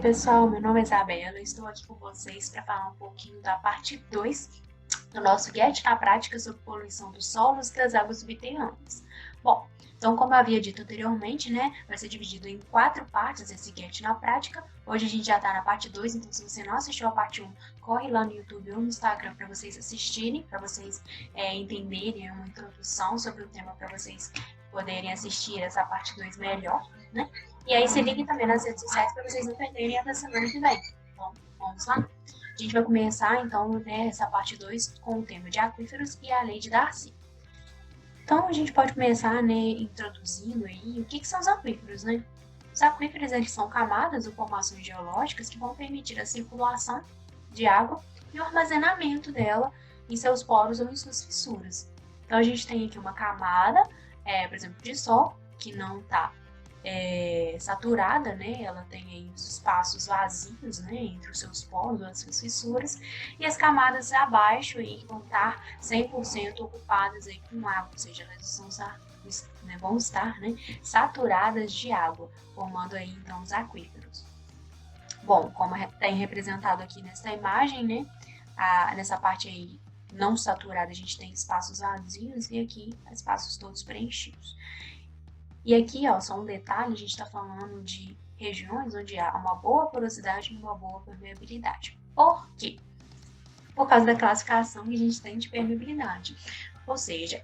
Pessoal, meu nome é Isabela, estou aqui com vocês para falar um pouquinho da parte 2 do nosso Get na Prática sobre poluição dos solos e das águas subterrâneas. Bom, então como eu havia dito anteriormente, né, vai ser dividido em 4 partes esse Get na Prática. Hoje a gente já está na parte 2, então se você não assistiu a parte 1, corre lá no YouTube ou no Instagram para vocês assistirem, para vocês entenderem uma introdução sobre o tema, para vocês poderem assistir essa parte 2 melhor, né? E aí se ligue também nas redes sociais para vocês não perderem a da semana que vem. Então, vamos lá? A gente vai começar, então, né, essa parte 2 com o tema de aquíferos e a lei de Darcy. Então, a gente pode começar, né, introduzindo aí o que são os aquíferos, né? Os aquíferos, eles são camadas ou formações geológicas que vão permitir a circulação de água e o armazenamento dela em seus poros ou em suas fissuras. Então, a gente tem aqui uma camada, por exemplo, de sol, que não está saturada, né? Ela tem aí os espaços vazios, né, entre os seus poros, as suas fissuras, e as camadas abaixo aí vão estar 100% ocupadas aí com água, ou seja, elas vão estar, né, saturadas de água, formando aí então os aquíferos. Bom, como tem representado aqui nessa imagem, né, nessa parte aí não saturada a gente tem espaços vazios e aqui espaços todos preenchidos. E aqui, ó, só um detalhe, a gente está falando de regiões onde há uma boa porosidade e uma boa permeabilidade. Por quê? Por causa da classificação que a gente tem de permeabilidade. Ou seja,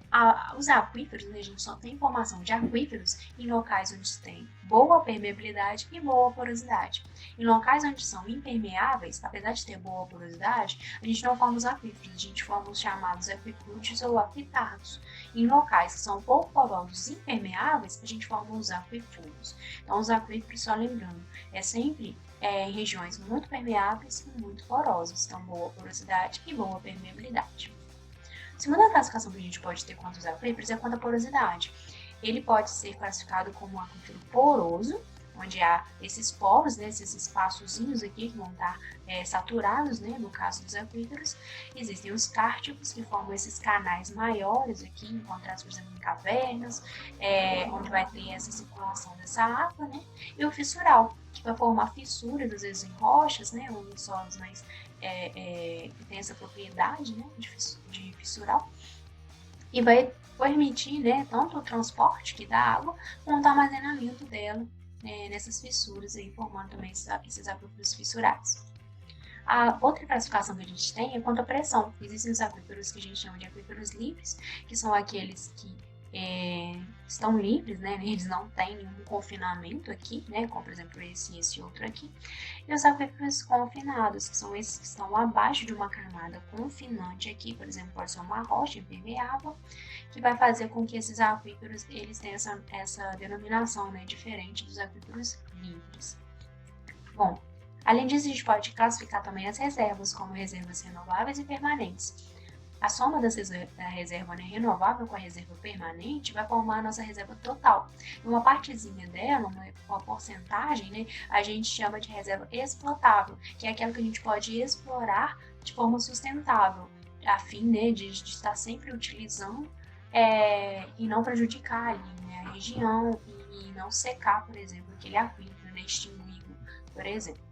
os aquíferos, né, a gente só tem formação de aquíferos em locais onde tem boa permeabilidade e boa porosidade. Em locais onde são impermeáveis, apesar de ter boa porosidade, a gente não forma os aquíferos, a gente forma os chamados aquicúdeos ou aquitardos. Em locais que são pouco porosos e impermeáveis, a gente forma os aquifluos. Então, os aquíferos, só lembrando, é sempre em regiões muito permeáveis e muito porosas, então boa porosidade e boa permeabilidade. A segunda classificação que a gente pode ter quanto aos aquíferos é quanto à porosidade. Ele pode ser classificado como um aquífero poroso, onde há esses poros, né, esses espaçozinhos aqui que vão estar saturados, né, no caso dos aquíferos. Existem os cárticos, que formam esses canais maiores aqui, encontrados, por exemplo, em cavernas, onde vai ter essa circulação dessa água, né, e o fissural, que vai formar fissuras, às vezes em rochas, né, ou em solos mais que tem essa propriedade, né, de fissural, e vai permitir, né, tanto o transporte que dá água, quanto o armazenamento dela nessas fissuras, aí, formando também esses aquíferos fissurados. A outra classificação que a gente tem é quanto à pressão. Existem os aquíferos que a gente chama de aquíferos livres, que são aqueles que estão livres, né? Eles não têm nenhum confinamento aqui, né? Como, por exemplo, esse e esse outro aqui. E os aquíferos confinados, que são esses que estão abaixo de uma camada confinante aqui, por exemplo, pode ser uma rocha impermeável, que vai fazer com que esses aquíferos, eles tenham essa denominação, né? Diferente dos aquíferos livres. Bom, além disso, a gente pode classificar também as reservas como reservas renováveis e permanentes. A soma da reserva, né, renovável com a reserva permanente vai formar a nossa reserva total. E uma partezinha dela, uma porcentagem, né, a gente chama de reserva explotável, que é aquela que a gente pode explorar de forma sustentável, a fim, né, de estar sempre utilizando e não prejudicar ali, né, a região e não secar, por exemplo, aquele aquífero, né, extingui-lo, por exemplo.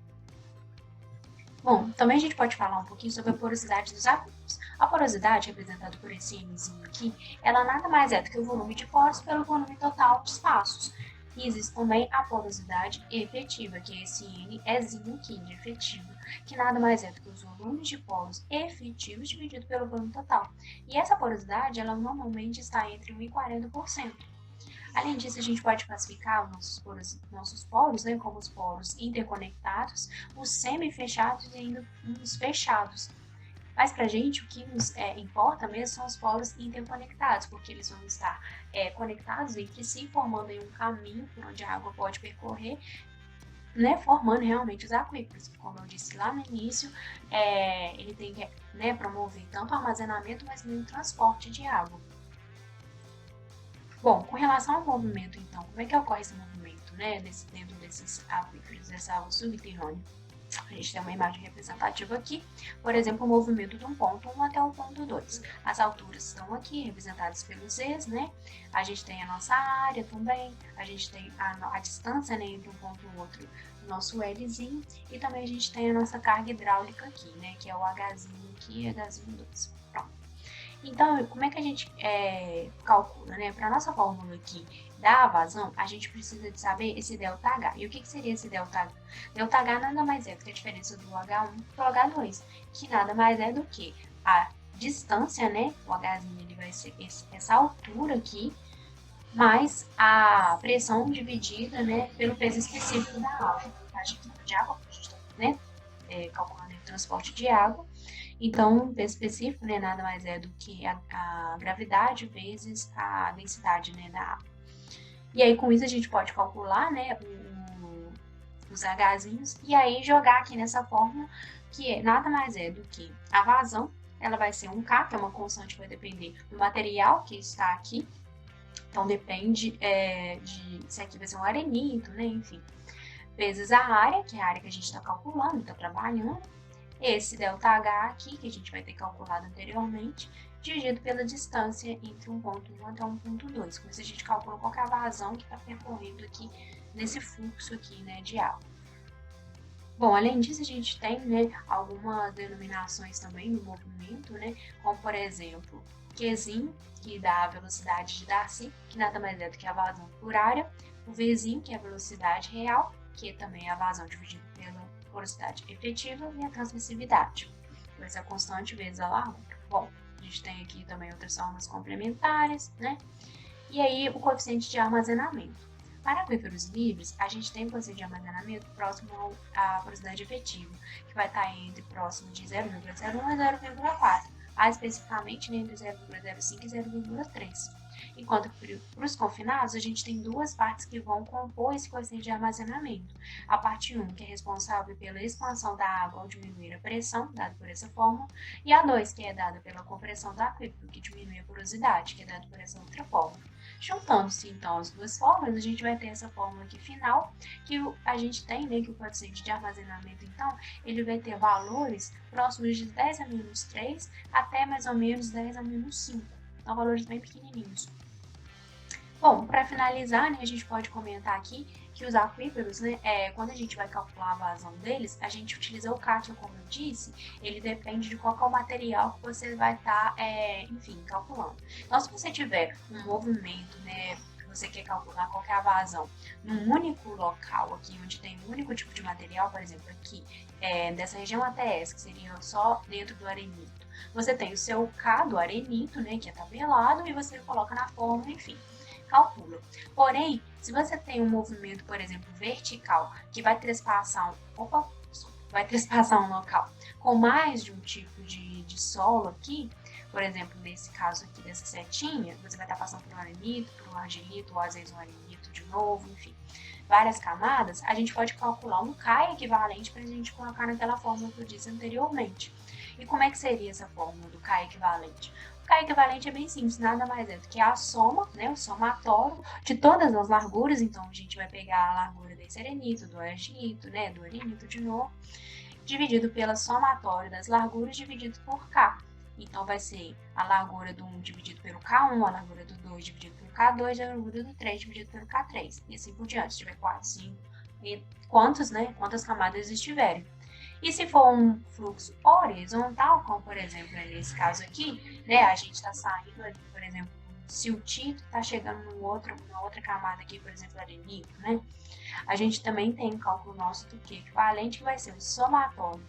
Bom, também a gente pode falar um pouquinho sobre a porosidade dos aquíferos. A porosidade, representada por esse Mzinho aqui, ela nada mais é do que o volume de poros pelo volume total de espaços. E existe também a porosidade efetiva, que é esse Nzinho aqui, de efetivo, que nada mais é do que os volumes de poros efetivos dividido pelo volume total. E essa porosidade, ela normalmente está entre 1 e 40%. Além disso, a gente pode classificar nossos poros, né, como os poros interconectados, os semi-fechados e ainda os fechados. Mas para a gente, o que nos importa mesmo são os poros interconectados, porque eles vão estar conectados entre si, formando aí um caminho por onde a água pode percorrer, né, formando realmente os aquíferos. Como eu disse lá no início, ele tem que promover tanto o armazenamento, mas também o transporte de água. Bom, com relação ao movimento, então, como é que ocorre esse movimento, né, dentro desses aquíferos, dessa água subterrânea? A gente tem uma imagem representativa aqui, por exemplo, o movimento de um ponto 1 até o ponto 2. As alturas estão aqui, representadas pelos Zs, né? A gente tem a nossa área também, a gente tem a distância, né, entre um ponto e o outro o nosso Lzinho, e também a gente tem a nossa carga hidráulica aqui, né, que é o Hzinho aqui e Hzinho 2. Pronto. Então, como é que a gente calcula, né? Para nossa fórmula aqui da vazão, a gente precisa de saber esse ΔH. E o que seria esse ΔH? ΔH nada mais é do que a diferença do H1 para o H2, que nada mais é do que a distância, né? O Hzinho ele vai ser essa altura aqui, mais a pressão dividida, né, pelo peso específico da água. A gente de água, a gente está, né, calculando o transporte de água. Então, o peso específico, né, nada mais é do que a gravidade vezes a densidade, né, da água. E aí, com isso, a gente pode calcular, né, os Hzinhos e aí jogar aqui nessa fórmula, que nada mais é do que a vazão, ela vai ser um K, que é uma constante que vai depender do material que está aqui. Então, depende se aqui vai ser um arenito, né, enfim. Vezes a área, que é a área que a gente está calculando, está trabalhando. Esse ΔH aqui, que a gente vai ter calculado anteriormente, dividido pela distância entre um ponto 1 até um ponto 2. Com isso a gente calcula qual que é a vazão que está percorrendo aqui nesse fluxo aqui, né, de água. Bom, além disso, a gente tem, né, algumas denominações também do movimento, né, como por exemplo, Qzinho, que dá a velocidade de Darcy, que nada mais é do que a vazão por área, o Vzinho, que é a velocidade real, que também é a vazão dividida pela velocidade efetiva, e a transmissividade, vai ser a constante vezes a largura. Bom, a gente tem aqui também outras formas complementares, né? E aí o coeficiente de armazenamento. Para aquíferos livres, a gente tem o coeficiente de armazenamento próximo à velocidade efetiva, que vai estar entre próximo de 0,01 a 0,4, mais especificamente entre 0,05 e 0,3. Enquanto para os confinados, a gente tem duas partes que vão compor esse coeficiente de armazenamento. A parte 1, que é responsável pela expansão da água ao diminuir a pressão, dada por essa fórmula, e a 2, que é dada pela compressão do aquífero, que diminui a porosidade, que é dada por essa outra fórmula. Juntando-se, então, as duas fórmulas, a gente vai ter essa fórmula aqui final, que a gente tem, né, que o coeficiente de armazenamento, então, ele vai ter valores próximos de 10 a menos 3 até mais ou menos 10 a menos 5. Então, valores bem pequenininhos. Bom, para finalizar, né, a gente pode comentar aqui que os aquíferos, né, quando a gente vai calcular a vazão deles, a gente utiliza o Kátia, como eu disse, ele depende de qual é o material que você vai estar, enfim, calculando. Então, se você tiver um movimento, né, que você quer calcular qual é a vazão num único local aqui, onde tem um único tipo de material, por exemplo, aqui, dessa região ATS, que seria só dentro do arenito, você tem o seu K do arenito, né, que é tabelado, e você coloca na fórmula, enfim, calcula. Porém, se você tem um movimento, por exemplo, vertical, que vai trespassar um local com mais de um tipo de solo aqui, por exemplo, nesse caso aqui dessa setinha, você vai estar passando por um arenito, por um argilito, ou às vezes um arenito de novo, enfim, várias camadas, a gente pode calcular um K equivalente para a gente colocar naquela fórmula que eu disse anteriormente. E como é que seria essa fórmula do K equivalente? O K equivalente é bem simples, nada mais é do que a soma, né, o somatório de todas as larguras. Então, a gente vai pegar a largura desse arenito, do argilito, né, do arenito de novo, dividido pela somatório das larguras dividido por K. Então, vai ser a largura do 1 dividido pelo K1, a largura do 2 dividido pelo K2, e a largura do 3 dividido pelo K3. E assim por diante, se tiver 4, 5, e quantas camadas estiverem. E se for um fluxo horizontal, como por exemplo nesse caso aqui, né, a gente está saindo ali, por exemplo, se o Tito está chegando numa outra camada aqui, por exemplo, arenito, né, a gente também tem cálculo nosso do que equivalente, que vai ser o somatório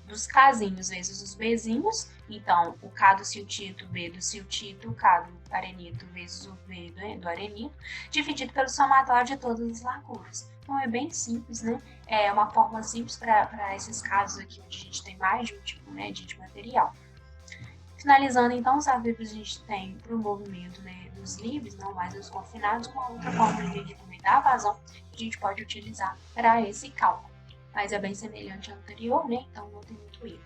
dos Kzinhos vezes os Bzinhos. Então, o K do siltito, B do siltito, o K do arenito vezes o B do arenito, dividido pelo somatório de todas as larguras. Então, é bem simples, né? É uma fórmula simples para esses casos aqui, onde a gente tem mais de um tipo, né, de material. Finalizando, então, os aquíferos a gente tem para o movimento, né, dos livres, não mais dos confinados, uma outra forma de também da vazão que a gente pode utilizar para esse cálculo. Mas é bem semelhante ao anterior, né? Então não tem muito erro.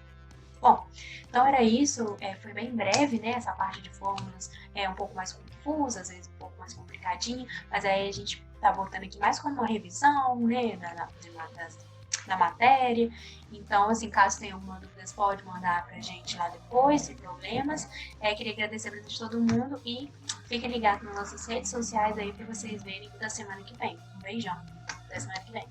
Bom, então era isso, foi bem breve, né? Essa parte de fórmulas é um pouco mais confusa, às vezes um pouco mais complicadinha, mas aí a gente tá voltando aqui mais como uma revisão, né? Da matéria. Então, assim, caso tenha alguma dúvida, pode mandar pra gente lá depois, sem problemas. Queria agradecer a presença de todo mundo e fiquem ligados nas nossas redes sociais aí para vocês verem da semana que vem. Um beijão, até semana que vem.